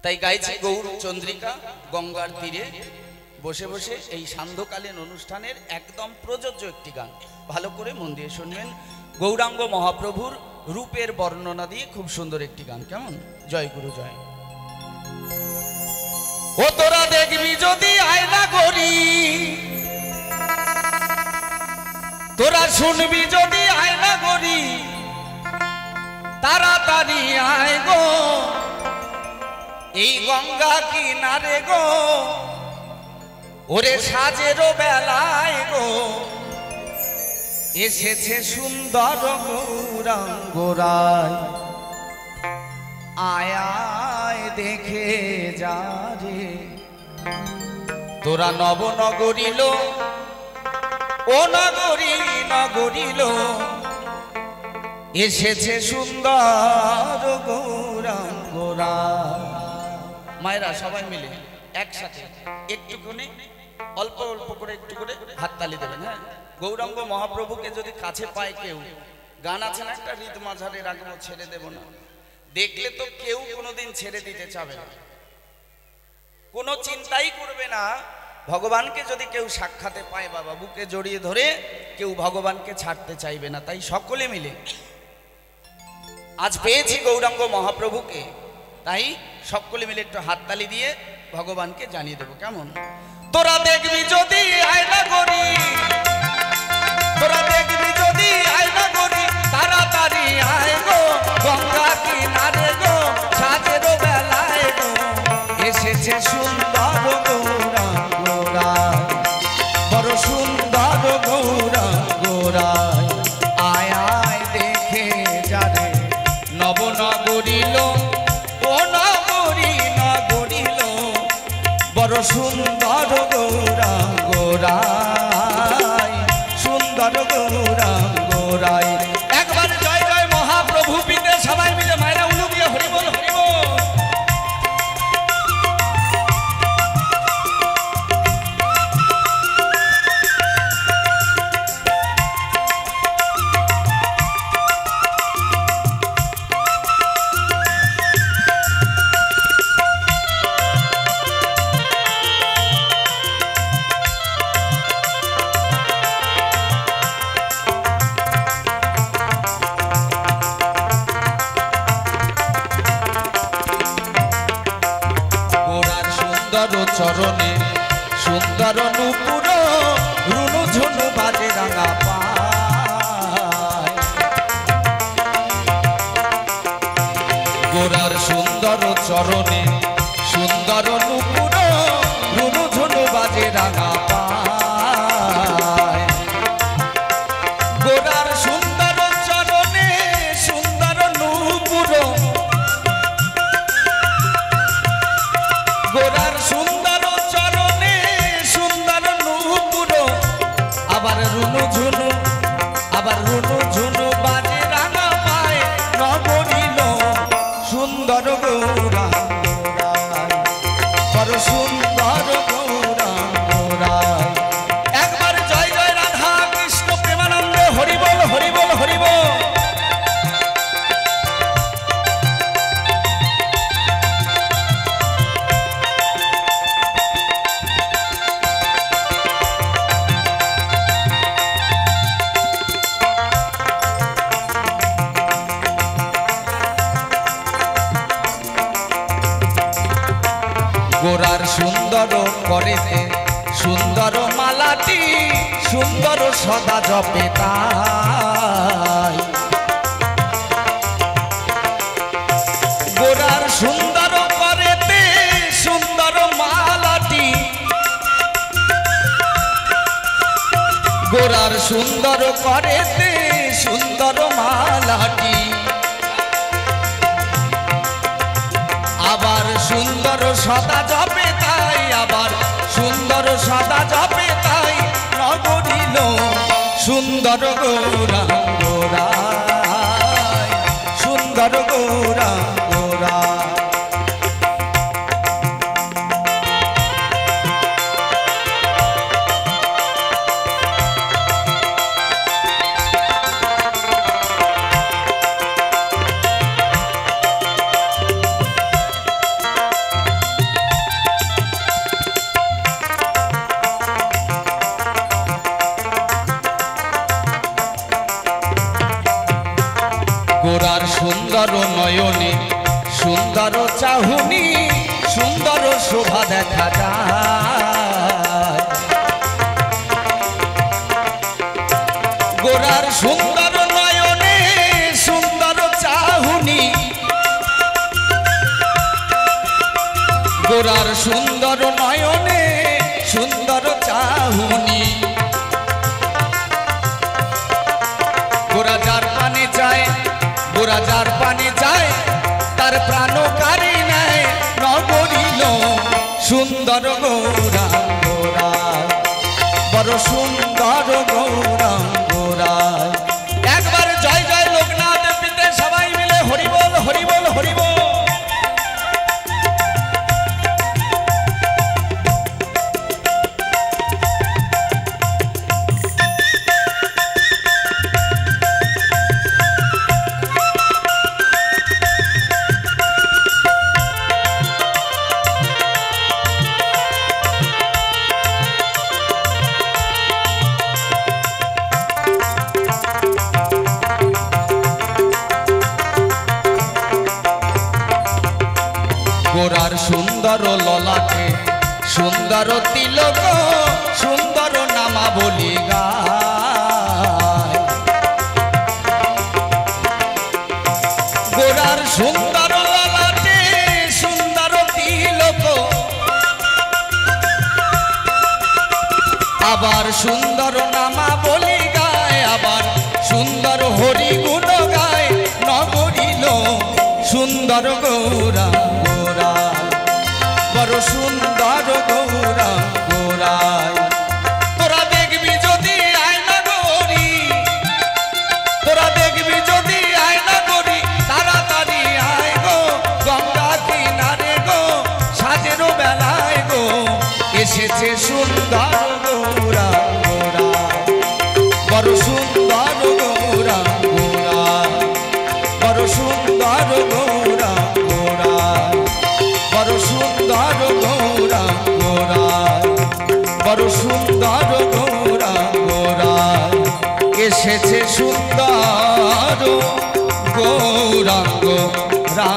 তাই গাইছি গৌর চন্দ্রিকা গঙ্গার তীরে বসে বসে এই সান্ধ্যকালীন অনুষ্ঠানের একদম প্রযোজ্য একটি গান। ভালো করে মন দিয়ে শুনবেন। গৌরাঙ্গ মহাপ্রভুর রূপের বর্ণনা দিয়ে খুব সুন্দর একটি গান। কেমন? জয় গুরু জয়। ও তোরা দেখবি যদি আয়না করি, তোরা শুনবি যদি আয়না করি, তাড়াতাড়ি আয় গো এই গঙ্গা কিনারে গো, ওরে সাজেরও বেলায় গো এসেছে সুন্দর গৌরাঙ্গ রায়। আয় আয় দেখে যা রে তোরা নবনগরিল, ও নগরী নগরিল এসেছে সুন্দর গৌরাঙ্গ রায়। মায়েরা সবাই মিলে একসাথে একটুখানি অল্প অল্প করে একটু করে হাততালি দেবেন। হ্যাঁ, গৌরাঙ্গ মহাপ্রভুকে যদি কাছে পায় কেউ, গান আছে না একটা, হৃদ মাঝারে রাখবো ছেড়ে দেব না, দেখলে তো কেউ কোনোদিন ছেড়ে দিতে চাবে না, কোনো চিন্তাই করবে না। ভগবানকে যদি কেউ সাক্ষাতে পায় বাবা, বুকে জড়িয়ে ধরে কেউ ভগবানকে ছাড়তে চাইবে না। তাই সকলে মিলে আজ পেয়েছি গৌরাঙ্গ মহাপ্রভুকে, তাই সকলে মিলে একটু হাততালি দিয়ে ভগবানকে জানিয়ে দেবো। কেমন? তোরা দেখবি যদি আয়না করি, তোরা দেখবি যদি আয়না করি, তাড়াতাড়ি আয় গো গঙ্গা কিনারে গো, সাজেরও বেলায় গো এসেছে সুন্দর গৌরাঙ্গ রায়, বড় সুন্দর গৌরাঙ্গ রায়। আয় আয় দেখে যারে নবনগরিল, ও নগরী নগরিল বড় সুন্দর গৌরাঙ্গ রায়, সুন্দর গৌরাঙ্গ রায়। একবার জয় জয় মহাপ্রভু পিতে সবাই মিলে মায়েরা উলুবিয়ে হরিবল হরিবল। চরণে সুন্দর নুপুর রুনু ঝুনু বাজে রাঙা পায়, গোরার সুন্দর চরণে সুন্দর নুপুর রুনু ঝুনু বাজে রাঙা পায়, গোরার সুন্দর চরণে সুন্দর নুপুর, গোরার সুন্দর চরণে সুন্দর নুপুর, আবার রুনু ঝুনু, আবার রুনু ঝুনু বাজে রাঙা পায়, নগরিল সুন্দর গৌরাঙ্গ রায়, বড় সুন্দর গৌরাঙ্গ রায়। একবার জয় জয় রাধা কৃষ্ণ প্রেমানন্দ হরিবল হরিবল হরিবল। গোরার সুন্দর করেতে সুন্দর মালাটি, সুন্দর সদা জপে তাই, গোরার সুন্দর করেতে সুন্দর মালাটি, গোরার সুন্দর করেতে সুন্দর মালাটি, আবার সুন্দর সদা জপে তাই, আবার সুন্দর সদা জপে তাই, নগরিল সুন্দর গৌরাঙ্গ রায়, সুন্দর গৌরাঙ্গ রায়। সুন্দর নয়নে সুন্দর চাহুনি সুন্দর শোভা দেখা যায় গোরার সুন্দর নয়নে সুন্দর চাহুনি গোরার সুন্দর নয়নে সুন্দর চাহুনি গোরা যার পানে যায় গোরা যার পানে যায় তার প্রাণকারী নেয় নগরিল সুন্দর গৌরা গোরা বড় সুন্দর গৌরা গোরা একবার জয় জয় লোকনাথ পিতে সবাই মিলে হরিবল হরিবল হরিবল গোরার সুন্দর ললাটে সুন্দর তিলক সুন্দর নামাবলী গায় গোরার সুন্দর ললাটে সুন্দর তিলক আবার সুন্দর নামাবলী গায় আবার সুন্দর হরি গুণ গায় নগরিল সুন্দর গৌরা গোরা বড় সুন্দর গৌরা গোরায় তোরা দেখবি যদি আয়না গরি তোরা দেখবি যদি আয়না গরি তাড়াতাড়ি আয় গো গঙ্গা কিনারে গো সাজের বেলায় গো এসেছে সুন্দর গৌরা গোরা বড় সুন্দর গৌরা গোরা বড় সুন্দর গৌরা গোরা বড় সুন্দর গৌরা গোরা বড় সুন্দর গৌরা গোরা এসেছে সুন্দর গৌরাঙ্গ রা